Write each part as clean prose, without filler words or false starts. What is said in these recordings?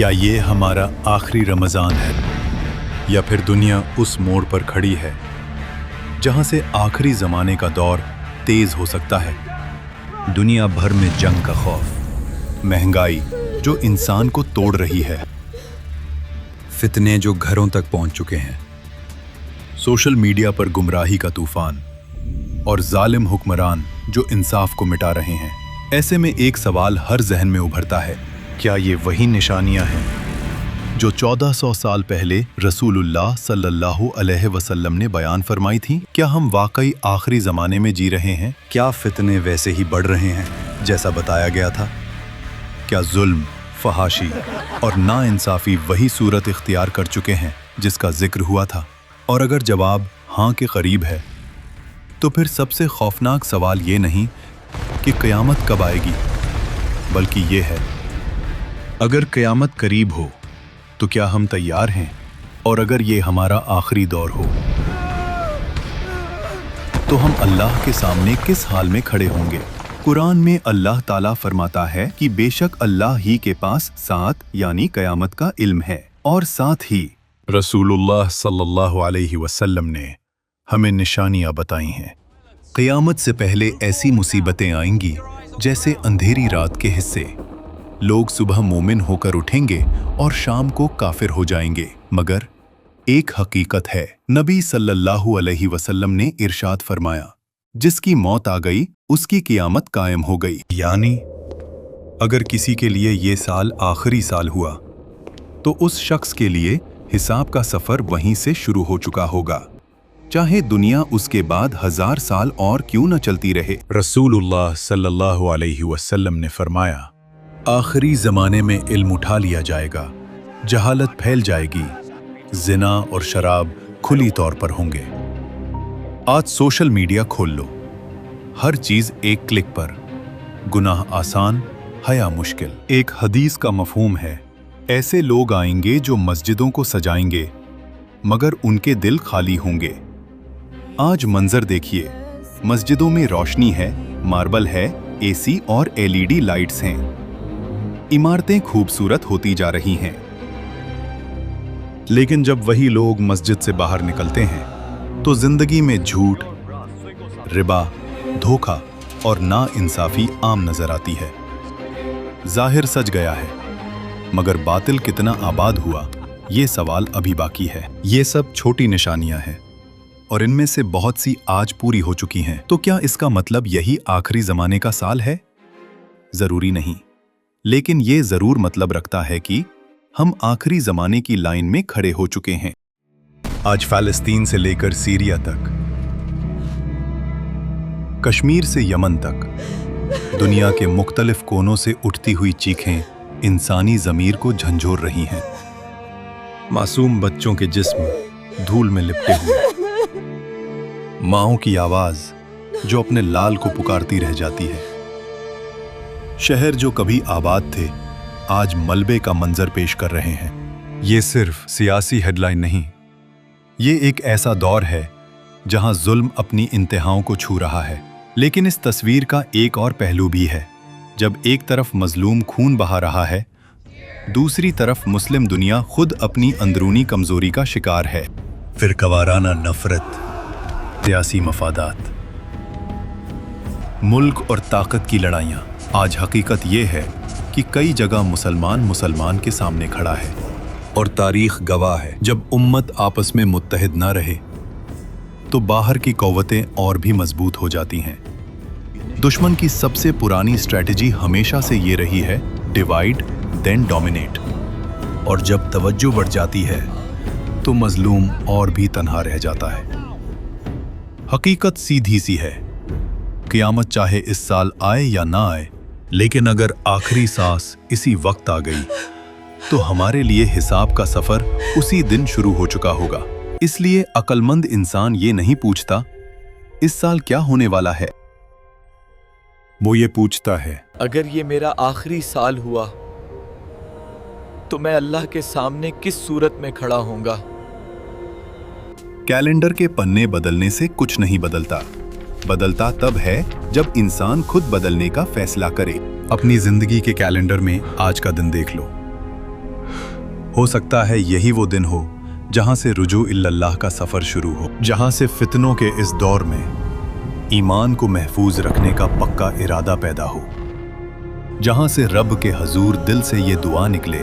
क्या ये हमारा आखिरी रमज़ान है या फिर दुनिया उस मोड़ पर खड़ी है जहां से आखिरी ज़माने का दौर तेज़ हो सकता है। दुनिया भर में जंग का खौफ, महंगाई जो इंसान को तोड़ रही है, फितने जो घरों तक पहुंच चुके हैं, सोशल मीडिया पर गुमराही का तूफान और जालिम हुक्मरान जो इंसाफ को मिटा रहे हैं। ऐसे में एक सवाल हर जहन में उभरता है, क्या ये वही निशानियां हैं जो 1400 साल पहले रसूलुल्लाह सल्लल्लाहु अलैहि वसल्लम ने बयान फरमाई थी? क्या हम वाकई आखिरी ज़माने में जी रहे हैं? क्या फितने वैसे ही बढ़ रहे हैं जैसा बताया गया था? क्या जुल्म, फहाशी और नाइंसाफ़ी वही सूरत इख्तियार कर चुके हैं जिसका जिक्र हुआ था? और अगर जवाब हाँ के करीब है, तो फिर सबसे खौफनाक सवाल ये नहीं कि क़यामत कब आएगी, बल्कि ये है, अगर क़यामत करीब हो तो क्या हम तैयार हैं? और अगर ये हमारा आखिरी दौर हो तो हम अल्लाह के सामने किस हाल में खड़े होंगे? कुरान में अल्लाह ताला फरमाता है कि बेशक अल्लाह ही के पास साथ यानी क़यामत का इल्म है, और साथ ही रसूलुल्लाह सल्लल्लाहु अलैहि वसल्लम ने हमें निशानियां बताई हैं। क़यामत से पहले ऐसी मुसीबतें आएंगी जैसे अंधेरी रात के हिस्से। लोग सुबह मोमिन होकर उठेंगे और शाम को काफिर हो जाएंगे। मगर एक हकीकत है, नबी सल्लल्लाहु अलैहि वसल्लम ने इरशाद फरमाया, जिसकी मौत आ गई उसकी क़यामत कायम हो गई। यानी अगर किसी के लिए ये साल आखिरी साल हुआ तो उस शख्स के लिए हिसाब का सफर वहीं से शुरू हो चुका होगा, चाहे दुनिया उसके बाद 1000 साल और क्यों न चलती रहे। रसूलुल्लाह सल्लल्लाहु अलैहि वसल्लम ने फरमाया, आखिरी ज़माने में इल्म उठा लिया जाएगा, जहालत फैल जाएगी, जिना और शराब खुली तौर पर होंगे। आज सोशल मीडिया खोल लो, हर चीज़ एक क्लिक पर, गुनाह आसान, हया मुश्किल। एक हदीस का मफहूम है, ऐसे लोग आएंगे जो मस्जिदों को सजाएंगे मगर उनके दिल खाली होंगे। आज मंजर देखिए, मस्जिदों में रोशनी है, मार्बल है, एसी और एलईडी लाइट्स हैं, इमारतें खूबसूरत होती जा रही हैं। लेकिन जब वही लोग मस्जिद से बाहर निकलते हैं तो जिंदगी में झूठ, रिबा, धोखा और नाइंसाफी आम नजर आती है। जाहिर सज गया है, मगर बातिल कितना आबाद हुआ, ये सवाल अभी बाकी है। ये सब छोटी निशानियां हैं और इनमें से बहुत सी आज पूरी हो चुकी हैं। तो क्या इसका मतलब यही आखिरी ज़माने का साल है? ज़रूरी नहीं, लेकिन ये ज़रूर मतलब रखता है कि हम आखिरी ज़माने की लाइन में खड़े हो चुके हैं। आज फ़लस्तीन से लेकर सीरिया तक, कश्मीर से यमन तक, दुनिया के मुख्तलिफ कोनों से उठती हुई चीखें इंसानी ज़मीर को झंझोर रही हैं। मासूम बच्चों के जिस्म धूल में लिपटे हुए, माँओं की आवाज़ जो अपने लाल को पुकारती रह जाती है। शहर जो कभी आबाद थे आज मलबे का मंजर पेश कर रहे हैं। ये सिर्फ सियासी हेडलाइन नहीं, ये एक ऐसा दौर है जहां जुल्म अपनी इंतहाओं को छू रहा है। लेकिन इस तस्वीर का एक और पहलू भी है। जब एक तरफ मजलूम खून बहा रहा है, दूसरी तरफ मुस्लिम दुनिया खुद अपनी अंदरूनी कमजोरी का शिकार है। फिरकवाराना नफरत, सियासी मफादात, मुल्क और ताकत की लड़ाइयाँ। आज हकीकत ये है कि कई जगह मुसलमान के सामने खड़ा है और तारीख गवाह है, जब उम्मत आपस में मुत्तहिद ना रहे तो बाहर की कौवतें और भी मजबूत हो जाती हैं। दुश्मन की सबसे पुरानी स्ट्रैटेजी हमेशा से ये रही है, डिवाइड देन डोमिनेट, और जब तवज्जो बढ़ जाती है तो मजलूम और भी तन्हा रह जाता है। हकीकत सीधी सी है, क़यामत चाहे इस साल आए या ना आए, लेकिन अगर आखिरी सांस इसी वक्त आ गई तो हमारे लिए हिसाब का सफर उसी दिन शुरू हो चुका होगा। इसलिए अक्लमंद इंसान ये नहीं पूछता इस साल क्या होने वाला है, वो ये पूछता है, अगर ये मेरा आखिरी साल हुआ तो मैं अल्लाह के सामने किस सूरत में खड़ा होऊंगा। कैलेंडर के पन्ने बदलने से कुछ नहीं बदलता, बदलता तब है जब इंसान खुद बदलने का फैसला करे। अपनी जिंदगी के कैलेंडर में आज का दिन देख लो, हो सकता है यही वो दिन हो जहां से रुजू इल्लल्लाह का सफर शुरू हो, जहां से फितनों के इस दौर में ईमान को महफूज रखने का पक्का इरादा पैदा हो, जहां से रब के हजूर दिल से ये दुआ निकले,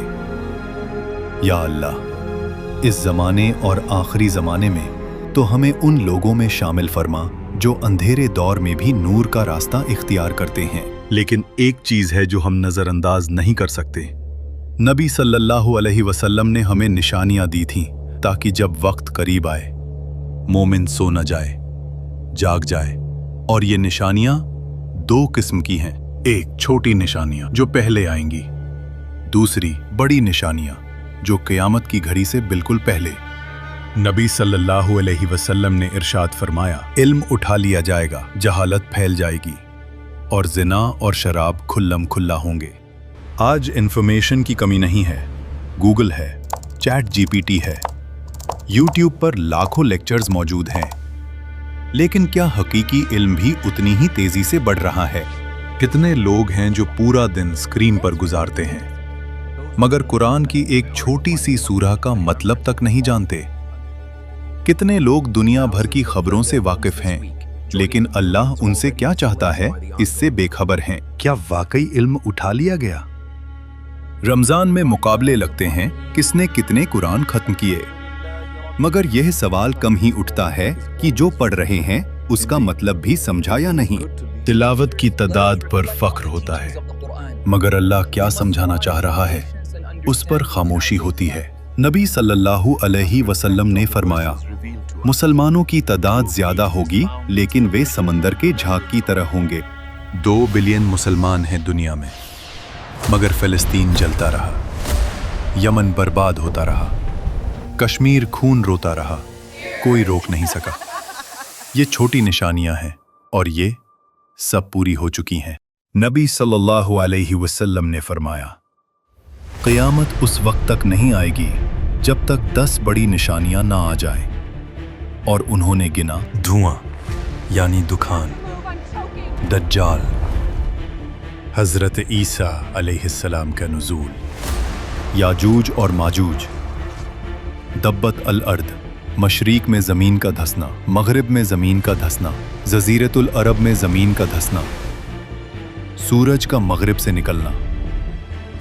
या अल्लाह, इस जमाने और आखिरी जमाने में तो हमें उन लोगों में शामिल फरमा जो अंधेरे दौर में भी नूर का रास्ता इख्तियार करते हैं। लेकिन एक चीज है जो हम नजरअंदाज नहीं कर सकते। नबी सल्लल्लाहु अलैहि वसल्लम ने हमें निशानियां दी थीं ताकि जब वक्त करीब आए मोमिन सो न जाए, जाग जाए। और ये निशानियां दो किस्म की हैं। एक छोटी निशानियां जो पहले आएंगी, दूसरी बड़ी निशानियां जो क़यामत की घड़ी से बिल्कुल पहले। नबी सल्लल्लाहु अलैहि वसल्लम ने इरशाद फरमाया, इल्म उठा लिया जाएगा, जहालत फैल जाएगी और जिना और शराब खुल्लम खुल्ला होंगे। आज इंफॉर्मेशन की कमी नहीं है। गूगल है, चैट जीपीटी है, यूट्यूब पर लाखों लेक्चर्स मौजूद हैं। लेकिन क्या हकीकी इल्म भी उतनी ही तेजी से बढ़ रहा है? कितने लोग हैं जो पूरा दिन स्क्रीन पर गुजारते हैं मगर कुरान की एक छोटी सी सूरह का मतलब तक नहीं जानते? कितने लोग दुनिया भर की खबरों से वाकिफ हैं लेकिन अल्लाह उनसे क्या चाहता है इससे बेखबर हैं? क्या वाकई इल्म उठा लिया गया? रमजान में मुकाबले लगते हैं किसने कितने कुरान खत्म किए, मगर यह सवाल कम ही उठता है कि जो पढ़ रहे हैं उसका मतलब भी समझा या नहीं। तिलावत की तादाद पर फख्र होता है मगर अल्लाह क्या समझाना चाह रहा है उस पर खामोशी होती है। नबी सल्लल्लाहु अलैहि वसल्लम ने फरमाया, मुसलमानों की तादाद ज्यादा होगी लेकिन वे समंदर के झाग की तरह होंगे। 2 बिलियन मुसलमान हैं दुनिया में मगर फिलिस्तीन जलता रहा, यमन बर्बाद होता रहा, कश्मीर खून रोता रहा, कोई रोक नहीं सका। ये छोटी निशानियां हैं और ये सब पूरी हो चुकी हैं। नबी सल्लल्लाहु अलैहि वसल्लम ने फरमाया, क़यामत उस वक्त तक नहीं आएगी जब तक 10 बड़ी निशानियां ना आ जाएं। और उन्होंने गिना, धुआं यानी दुखान, दज्जाल, हजरत ईसा अलैहिस्सलाम का नुज़ूल, याजूज और माजूज, दब्बत अल अर्द, मशरीक में ज़मीन का धंसना, मगरिब में ज़मीन का धंसना, जज़ीरतुल अरब में ज़मीन का धंसना, सूरज का मगरिब से निकलना,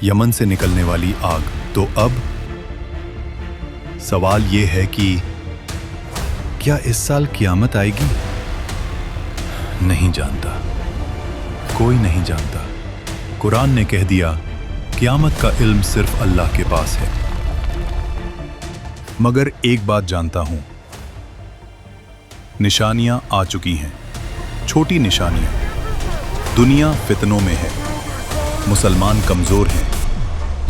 यमन से निकलने वाली आग। तो अब सवाल ये है कि क्या इस साल क़यामत आएगी? नहीं जानता, कोई नहीं जानता। कुरान ने कह दिया, क़यामत का इल्म सिर्फ अल्लाह के पास है। मगर एक बात जानता हूं, निशानियां आ चुकी हैं, छोटी निशानियां। दुनिया फितनों में है, मुसलमान कमजोर हैं,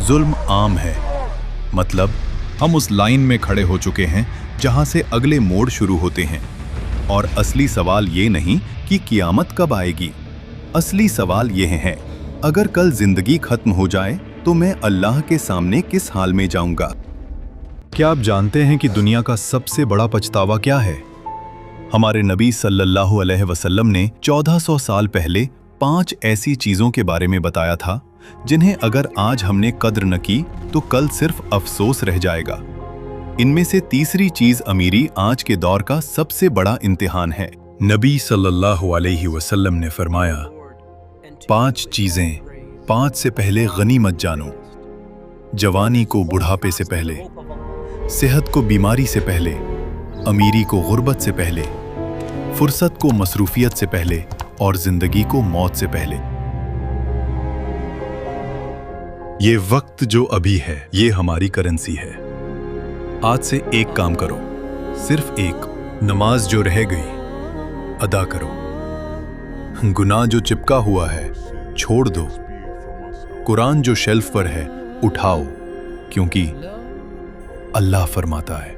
जुल्म आम है। मतलब हम उस लाइन में खड़े हो चुके हैं जहां से अगले मोड़ शुरू होते हैं। और असली सवाल ये नहीं कि क़यामत कब आएगी, असली सवाल यह है, अगर कल जिंदगी खत्म हो जाए तो मैं अल्लाह के सामने किस हाल में जाऊंगा? क्या आप जानते हैं कि दुनिया का सबसे बड़ा पछतावा क्या है? हमारे नबी सल्लल्लाहु अलैहि वसल्लम ने 1400 साल पहले 5 ऐसी चीजों के बारे में बताया था जिन्हें अगर आज हमने कद्र न की तो कल सिर्फ अफसोस रह जाएगा। इनमें से तीसरी चीज अमीरी आज के दौर का सबसे बड़ा इम्तिहान है। नबी सल्लल्लाहु अलैहि वसल्लम ने फरमाया, 5 चीजें 5 से पहले गनीमत जानो, जवानी को बुढ़ापे से पहले, सेहत को बीमारी से पहले, अमीरी को गुर्बत से पहले, फुर्सत को मसरूफियत से पहले और जिंदगी को मौत से पहले। ये वक्त जो अभी है ये हमारी करेंसी है। आज से एक काम करो, सिर्फ एक, नमाज जो रह गई अदा करो, गुनाह जो चिपका हुआ है छोड़ दो, कुरान जो शेल्फ पर है उठाओ, क्योंकि अल्लाह फरमाता है,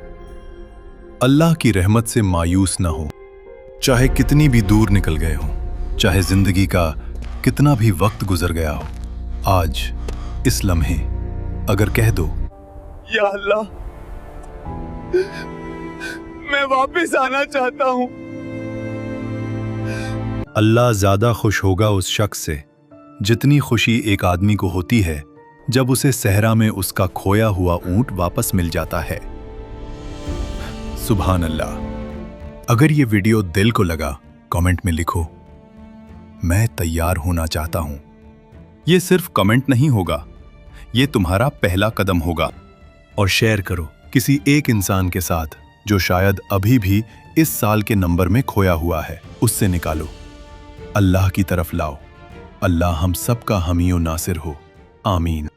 अल्लाह की रहमत से मायूस ना हो, चाहे कितनी भी दूर निकल गए हो, चाहे जिंदगी का कितना भी वक्त गुजर गया हो। आज इस लम्हे अगर कह दो, या अल्लाह, मैं वापस आना चाहता हूं। अल्लाह ज्यादा खुश होगा उस शख्स से जितनी खुशी एक आदमी को होती है जब उसे सहरा में उसका खोया हुआ ऊंट वापस मिल जाता है। सुभान अल्लाह। अगर ये वीडियो दिल को लगा, कमेंट में लिखो, मैं तैयार होना चाहता हूं। ये सिर्फ कमेंट नहीं होगा, ये तुम्हारा पहला कदम होगा। और शेयर करो किसी एक इंसान के साथ जो शायद अभी भी इस साल के नंबर में खोया हुआ है, उससे निकालो, अल्लाह की तरफ लाओ। अल्लाह हम सब का हामी और नासिर हो। आमीन।